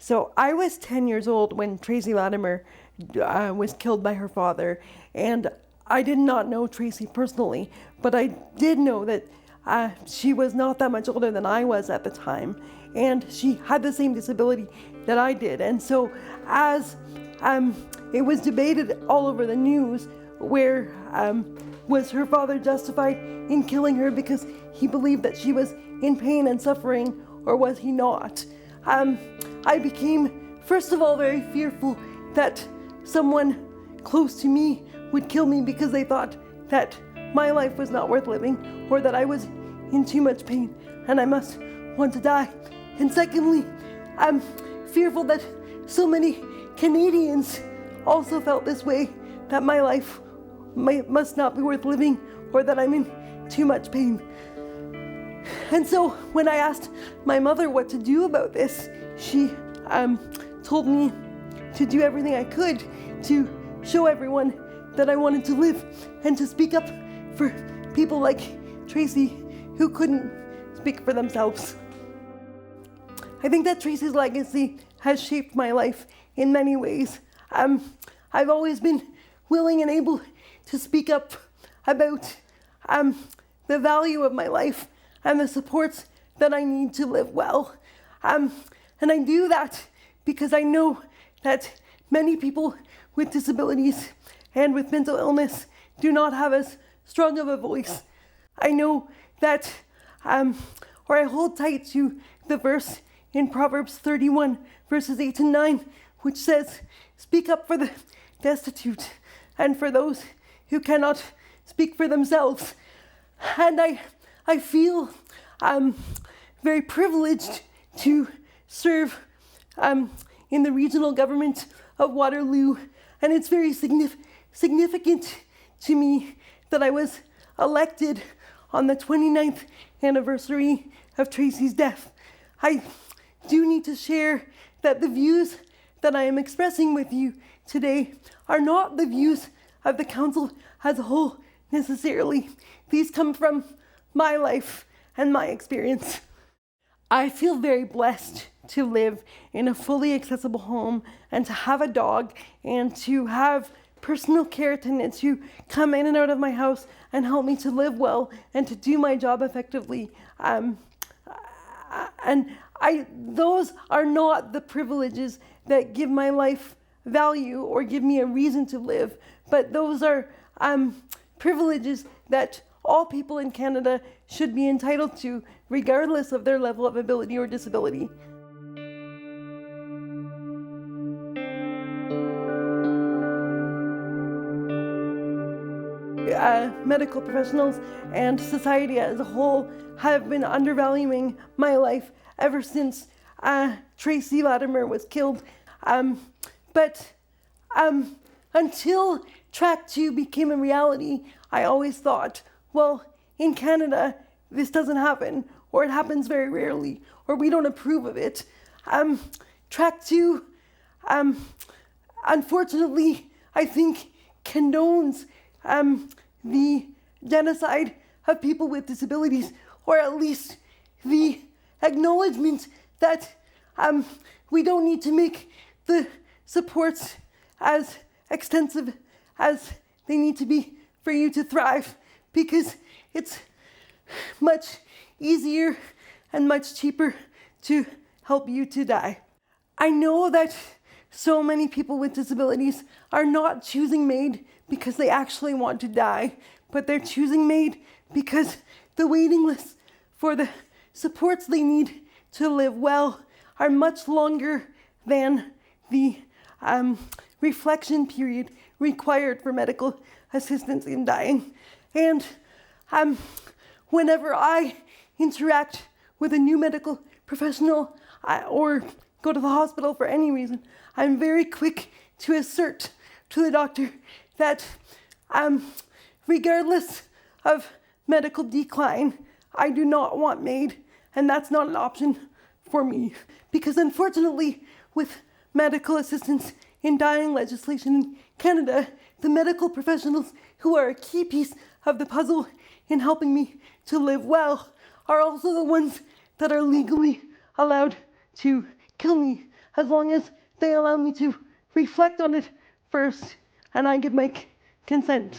So I was 10 years old when Tracy Latimer was killed by her father, and I did not know Tracy personally, but I did know that she was not that much older than I was at the time, and she had the same disability that I did. And so as it was debated all over the news, where was her father justified in killing her because he believed that she was in pain and suffering, or was he not? I became, first of all, very fearful that someone close to me would kill me because they thought that my life was not worth living, or that I was in too much pain and I must want to die. And secondly, I'm fearful that so many Canadians also felt this way, that my life must not be worth living, or that I'm in too much pain. And so when I asked my mother what to do about this, she told me to do everything I could to show everyone that I wanted to live and to speak up for people like Tracy who couldn't speak for themselves. I think that Tracy's legacy has shaped my life in many ways. I've always been willing and able to speak up about the value of my life and the supports that I need to live well. And I do that because I know that many people with disabilities and with mental illness do not have as strong of a voice. I know that, or I hold tight to the verse in Proverbs 31, verses 8 and 9, which says, "Speak up for the destitute and for those who cannot speak for themselves." And I feel very privileged to serve in the regional government of Waterloo, and it's very significant to me that I was elected on the 29th anniversary of Tracy's death. I do need to share that the views that I am expressing with you today are not the views of the council as a whole necessarily. These come from my life and my experience. I feel very blessed to live in a fully accessible home and to have a dog and to have personal care attendants who come in and out of my house and help me to live well and to do my job effectively. Those are not the privileges that give my life value or give me a reason to live, but those are privileges that all people in Canada should be entitled to, regardless of their level of ability or disability. Medical professionals and society as a whole have been undervaluing my life ever since Tracy Latimer was killed. But until Track 2 became a reality, I always thought, well, in Canada, this doesn't happen, or it happens very rarely, or we don't approve of it. Track 2, unfortunately, I think condones the genocide of people with disabilities, or at least the acknowledgement that we don't need to make the supports as extensive as they need to be for you to thrive, because it's much easier and much cheaper to help you to die. I know that so many people with disabilities are not choosing MAID because they actually want to die, but they're choosing MAID because the waiting lists for the supports they need to live well are much longer than the reflection period required for medical assistance in dying. And whenever I interact with a new medical professional or go to the hospital for any reason, I'm very quick to assert to the doctor that regardless of medical decline, I do not want MAID, and that's not an option for me. Because unfortunately, with medical assistance in dying legislation in Canada, the medical professionals who are a key piece of the puzzle in helping me to live well are also the ones that are legally allowed to kill me as long as they allow me to reflect on it first and I give my consent.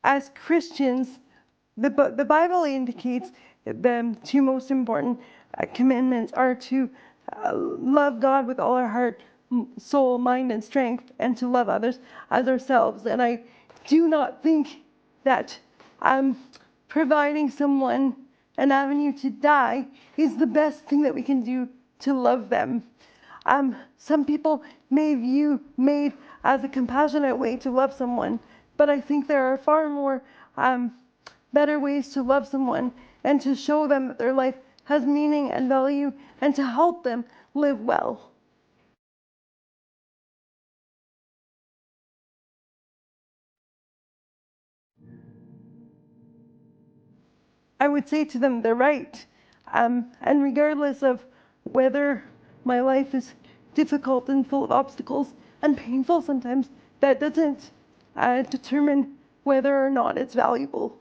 As Christians, the Bible indicates the two most important commandments are to love God with all our heart, soul, mind, and strength, and to love others as ourselves. And I do not think that providing someone an avenue to die is the best thing that we can do to love them. Some people may view MAID as a compassionate way to love someone, but I think there are far more better ways to love someone and to show them that their life has meaning and value and to help them live well. I would say to them they're right. And regardless of whether my life is difficult and full of obstacles and painful sometimes, that doesn't determine whether or not it's valuable.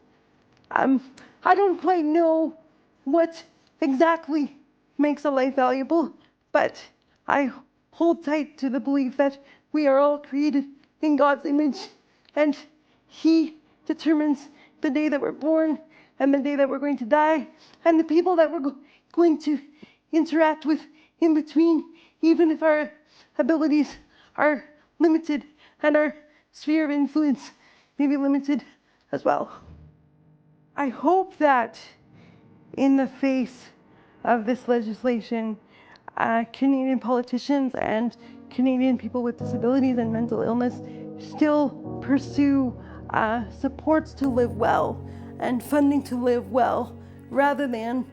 I don't quite know what exactly makes a life valuable, but I hold tight to the belief that we are all created in God's image, and He determines the day that we're born and the day that we're going to die, and the people that we're going to interact with in between, even if our abilities are limited and our sphere of influence may be limited as well. I hope that in the face of this legislation, Canadian politicians and Canadian people with disabilities and mental illness still pursue supports to live well and funding to live well, rather than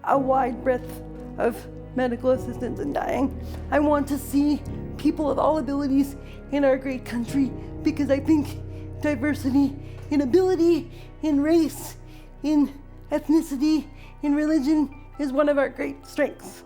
a wide breadth of medical assistance in dying. I want to see people of all abilities in our great country, because I think diversity in ability, in race, in ethnicity, in religion is one of our great strengths.